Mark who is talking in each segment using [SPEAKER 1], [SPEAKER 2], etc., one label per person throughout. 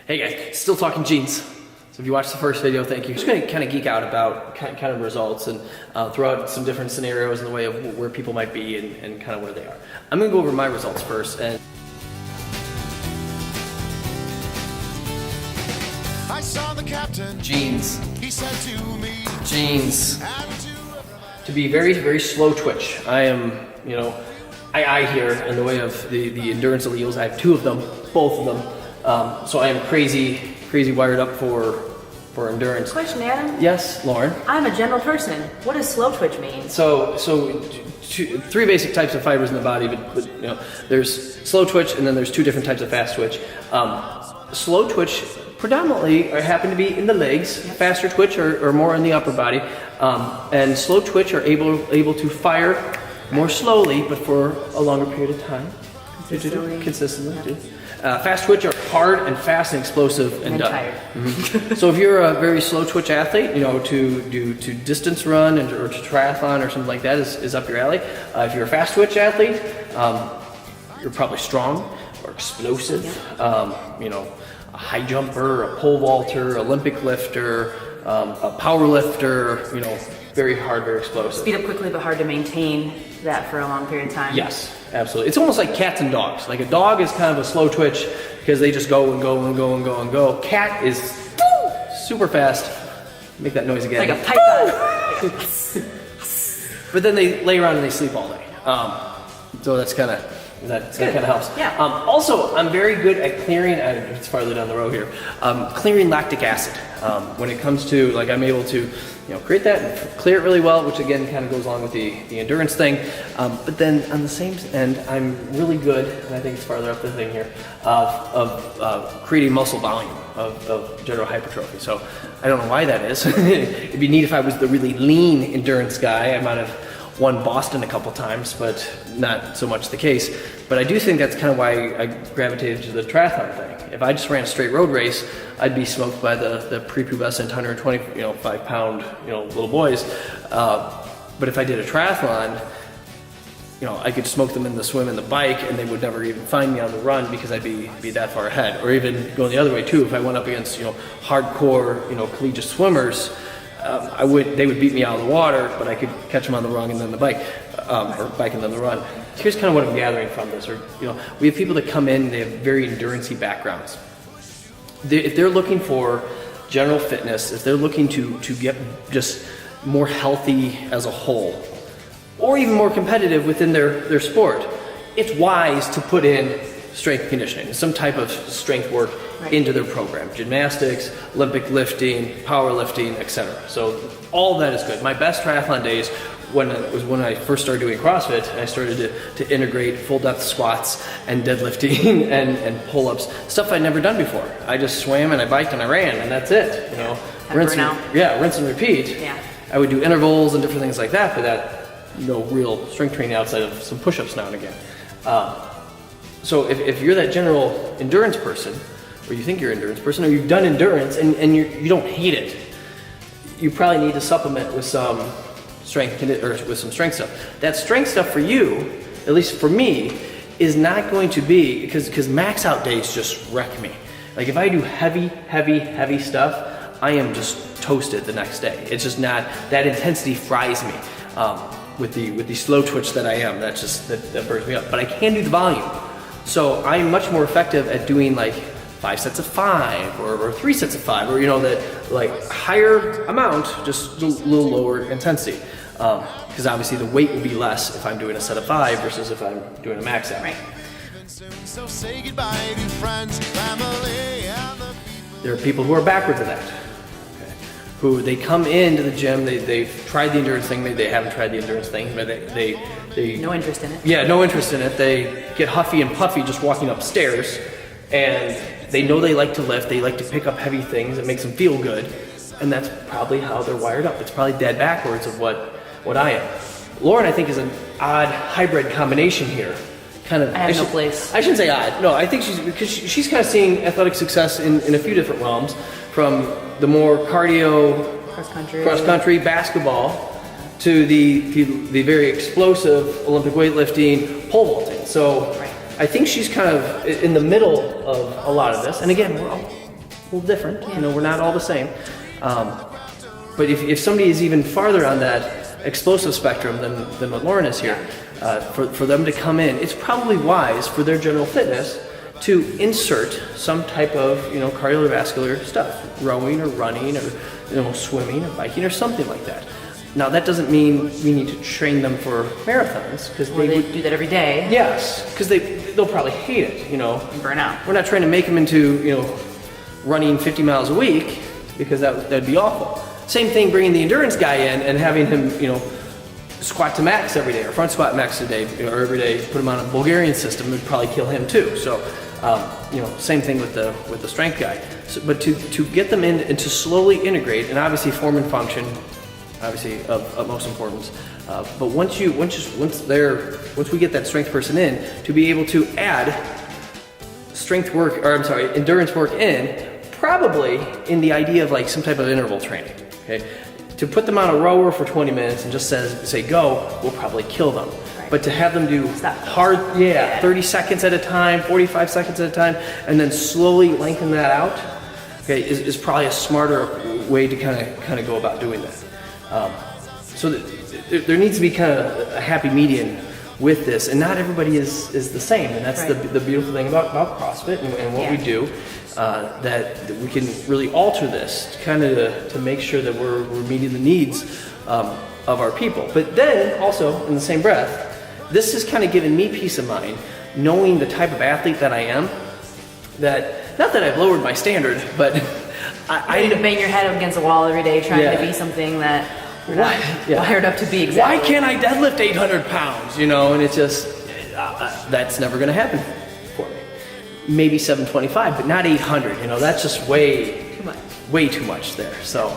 [SPEAKER 1] Hey guys, still talking jeans. So if you watched the first video, thank you. Just gonna kind of geek out about kind of results and throw out some different scenarios in the way of where people might be and kind of where they are. I'm gonna go over my results first. And
[SPEAKER 2] I saw the captain.
[SPEAKER 1] Jeans.
[SPEAKER 2] He said to me,
[SPEAKER 1] Jeans. To be very, very slow twitch. I am, I here in the way of the endurance alleles. I have two of them, both of them. So I am crazy wired up for endurance.
[SPEAKER 3] Question, Adam?
[SPEAKER 1] Yes, Lauren?
[SPEAKER 3] I'm a general person. What does slow twitch mean?
[SPEAKER 1] So three basic types of fibers in the body, but there's slow twitch and then there's two different types of fast twitch. Slow twitch predominantly happen to be in the legs. Faster twitch are more in the upper body. And slow twitch are able to fire more slowly, but for a longer period of time. Consistently. Fast twitch are hard and fast and explosive and done.
[SPEAKER 3] Tired.
[SPEAKER 1] Mm-hmm. So if you're a very slow twitch athlete, to distance run or to triathlon or something like that is up your alley. If you're a fast twitch athlete, you're probably strong or explosive. A high jumper, a pole vaulter, Olympic lifter, a power lifter. Very hard, very explosive.
[SPEAKER 3] Speed up quickly, but hard to maintain that for a long period of time.
[SPEAKER 1] Yes, absolutely. It's almost like cats and dogs. Like a dog is kind of a slow twitch because they just go and go and go and go and go. Cat is super fast. Make that noise again.
[SPEAKER 3] Like a python.
[SPEAKER 1] But then they lay around and they sleep all day. So that's kind of that kind of helps.
[SPEAKER 3] Yeah.
[SPEAKER 1] Also, I'm very good at clearing. It's farther down the road here. Clearing lactic acid. When it comes to I'm able to create that and clear it really well, which again kind of goes along with the endurance thing. But then on the same end, I'm really good, and I think it's farther up the thing here, of creating muscle volume of general hypertrophy. So I don't know why that is. It'd be neat if I was the really lean endurance guy. I might have won Boston a couple times, but not so much the case. But I do think that's kind of why I gravitated to the triathlon thing. If I just ran a straight road race, I'd be smoked by the prepubescent 125-pound little boys. But if I did a triathlon, I could smoke them in the swim and the bike, and they would never even find me on the run because I'd be that far ahead. Or even going the other way too, if I went up against hardcore collegiate swimmers. They would beat me out of the water, but I could catch them on the run and then the bike, or bike and then the run. Here's kind of what I'm gathering from this. We have people that come in, they have very endurance-y backgrounds. If they're looking for general fitness, if they're looking to get just more healthy as a whole, or even more competitive within their sport, it's wise to put in strength and conditioning, some type of strength work into their program. Gymnastics, Olympic lifting, powerlifting, etc. So all of that is good. My best triathlon days when I first started doing CrossFit, and I started to integrate full depth squats and deadlifting and pull-ups, stuff I'd never done before. I just swam and I biked and I ran, and that's it. Rinse and repeat.
[SPEAKER 3] Yeah.
[SPEAKER 1] I would do intervals and different things like that, but that no real strength training outside of some push-ups now and again. So if you're that general endurance person, or you think you're an endurance person, or you've done endurance and you don't hate it, you probably need to supplement with some strength stuff. That strength stuff for you, at least for me, is not going to be because max out days just wreck me. Like if I do heavy stuff, I am just toasted the next day. It's just not, that intensity fries me. With the slow twitch that I am, that burns me up. But I can do the volume. So I'm much more effective at doing 5 sets of 5 or 3 sets of 5, or that higher amount, just a little lower intensity. Because obviously the weight will be less if I'm doing a set of 5 versus if I'm doing a max out.
[SPEAKER 3] Right.
[SPEAKER 2] so say goodbye to friends, family, and the people.
[SPEAKER 1] There are people who are backwards of that. Who they come into the gym, they've tried the endurance thing, they haven't tried the endurance thing, but they
[SPEAKER 3] no interest in it.
[SPEAKER 1] Yeah, no interest in it. They get huffy and puffy just walking upstairs, and they know they like to lift, they like to pick up heavy things, it makes them feel good, and that's probably how they're wired up. It's probably dead backwards of what I am. Lauren, I think, is an odd hybrid combination here. I
[SPEAKER 3] have no place.
[SPEAKER 1] I shouldn't say odd. No, I think she's kind of seeing athletic success in a few different realms, from the more cardio, cross country, basketball, to the very explosive Olympic weightlifting, pole vaulting. So I think she's kind of in the middle of a lot of this. And again, little different. You know, we're not all the same. But if somebody is even farther on that explosive spectrum than what Lauren is here, for them to come in, it's probably wise for their general fitness to insert some type of, you know, cardiovascular stuff, rowing or running or, you know, swimming or biking or something like that. Now that doesn't mean we need to train them for marathons because
[SPEAKER 3] They do that every day.
[SPEAKER 1] yes, because they'll probably hate it, you know.
[SPEAKER 3] And burn out.
[SPEAKER 1] We're not trying to make them into, you know, running 50 miles a week because that'd be awful. Same thing bringing the endurance guy in and having him, you know, squat to max every day or front squat max a day or every day, put him on a Bulgarian system would probably kill him too. So, you know, same thing with the strength guy. So, but to get them in and to slowly integrate, and obviously form and function, obviously of utmost importance. But once we get that strength person in, to be able to add endurance work in, probably in the idea of like some type of interval training. Okay, to put them on a rower for 20 minutes and just say go, will probably kill them.
[SPEAKER 3] Right.
[SPEAKER 1] But to have them do hard, 30 seconds at a time, 45 seconds at a time, and then slowly lengthen that out, okay, is probably a smarter way to kind of go about doing that. So there needs to be kind of a happy median with this, and not everybody is the same, and that's the beautiful thing about CrossFit and what we do. That we can really alter this kind of to make sure that we're meeting the needs of our people. But then also in the same breath, this has kind of given me peace of mind, knowing the type of athlete that I am. That not that I've lowered my standard, but
[SPEAKER 3] I need to bang your head against a wall every day trying to be something that you're not wired up to be. Exactly.
[SPEAKER 1] Why can't I deadlift 800 pounds? You know, and it's just that's never going to happen for me. Maybe 725, but not 800. You know, that's just way too much there. So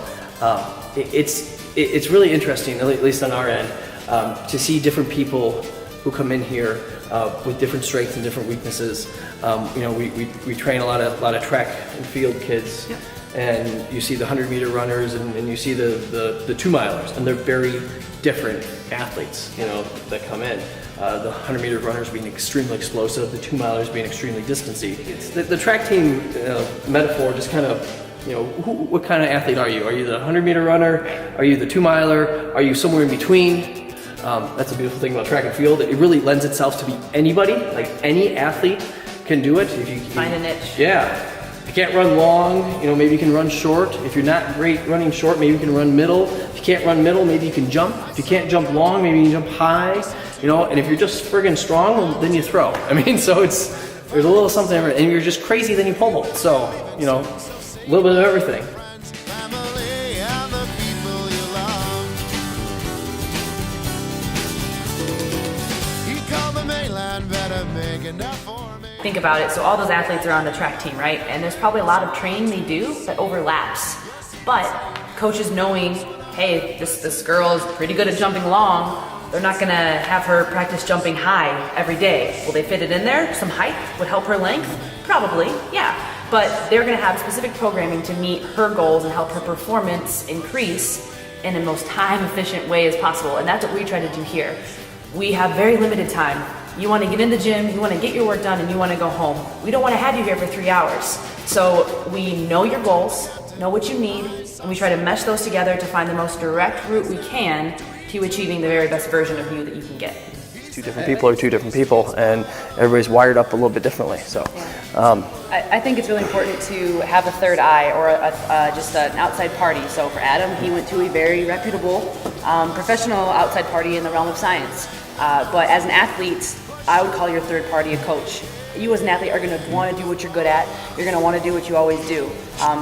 [SPEAKER 1] it's really interesting, at least on our end, to see different people who come in here with different strengths and different weaknesses. You know, we train a lot of track and field kids, and you see the 100-meter runners and you see the 2-milers, and they're very different athletes, you know, that come in. The 100-meter runners being extremely explosive, the 2-milers being extremely distancy. The track team metaphor just kind of, you know, what kind of athlete are you? Are you the 100-meter runner? Are you the 2-miler? Are you somewhere in between? That's a beautiful thing about track and field. It really lends itself to be anybody, like any athlete can do it. If you
[SPEAKER 3] find a niche.
[SPEAKER 1] Yeah. If you can't run long, you know, maybe you can run short. If you're not great running short, maybe you can run middle. If you can't run middle, maybe you can jump. If you can't jump long, maybe you can jump high. You know, and if you're just friggin' strong, well, then you throw. I mean, so there's a little something, and if you're just crazy, then you pole vault. So, you know, a little bit of everything.
[SPEAKER 2] Family and the people you love. He called the mainland, better make enough for me.
[SPEAKER 3] Think about it. So all those athletes are on the track team, right? And there's probably a lot of training they do that overlaps. But coaches knowing, hey, this girl is pretty good at jumping long, they're not gonna have her practice jumping high every day. Will they fit it in there? Some height would help her length? Probably, yeah. But they're gonna have specific programming to meet her goals and help her performance increase in the most time-efficient way as possible. And that's what we try to do here. We have very limited time. You wanna get in the gym, you wanna get your work done, and you wanna go home. We don't wanna have you here for 3 hours. So we know your goals, know what you need, and we try to mesh those together to find the most direct route we can to achieving the very best version of you that you can get.
[SPEAKER 1] Two different people are two different people, and everybody's wired up a little bit differently. So,
[SPEAKER 3] I think it's really important to have a third eye or just an outside party. So for Adam, he went to a very reputable professional outside party in the realm of science. But as an athlete, I would call your third party a coach. You as an athlete are going to want to do what you're good at. You're going to want to do what you always do.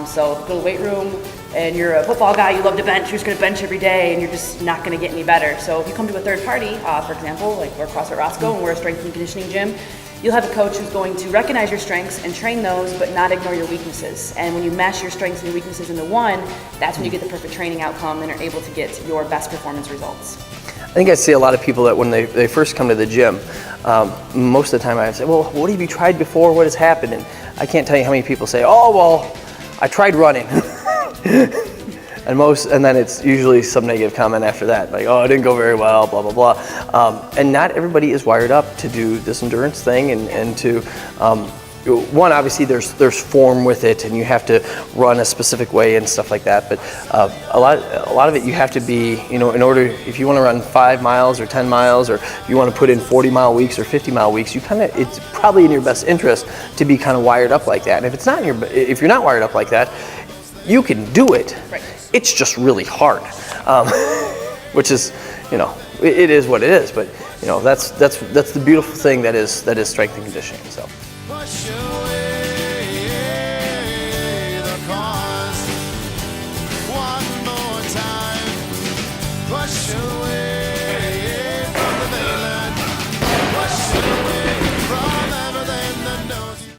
[SPEAKER 3] So go to the weight room, and you're a football guy, you love to bench, you're just going to bench every day, and you're just not going to get any better. So if you come to a third party, for example, like we're CrossFit Roscoe and we're a strength and conditioning gym, you'll have a coach who's going to recognize your strengths and train those, but not ignore your weaknesses. And when you mash your strengths and your weaknesses into one, that's when you get the perfect training outcome and are able to get your best performance results.
[SPEAKER 1] I think I see a lot of people that when they first come to the gym, most of the time I say, well, what have you tried before? What has happened? And I can't tell you how many people say, oh, well, I tried running. and then it's usually some negative comment after that, like, oh, it didn't go very well, blah, blah, blah. And not everybody is wired up to do this endurance thing and to one, obviously there's form with it, and you have to run a specific way and stuff like that. But a lot of it you have to be, in order, if you want to run 5 miles or 10 miles, or you want to put in 40-mile weeks or 50-mile weeks, it's probably in your best interest to be kind of wired up like that. And if it's not if you're not wired up like that, you can do it.
[SPEAKER 3] Right.
[SPEAKER 1] It's just really hard, which is, it is what it is. But that's the beautiful thing that is strength and conditioning. So.
[SPEAKER 2] For sure.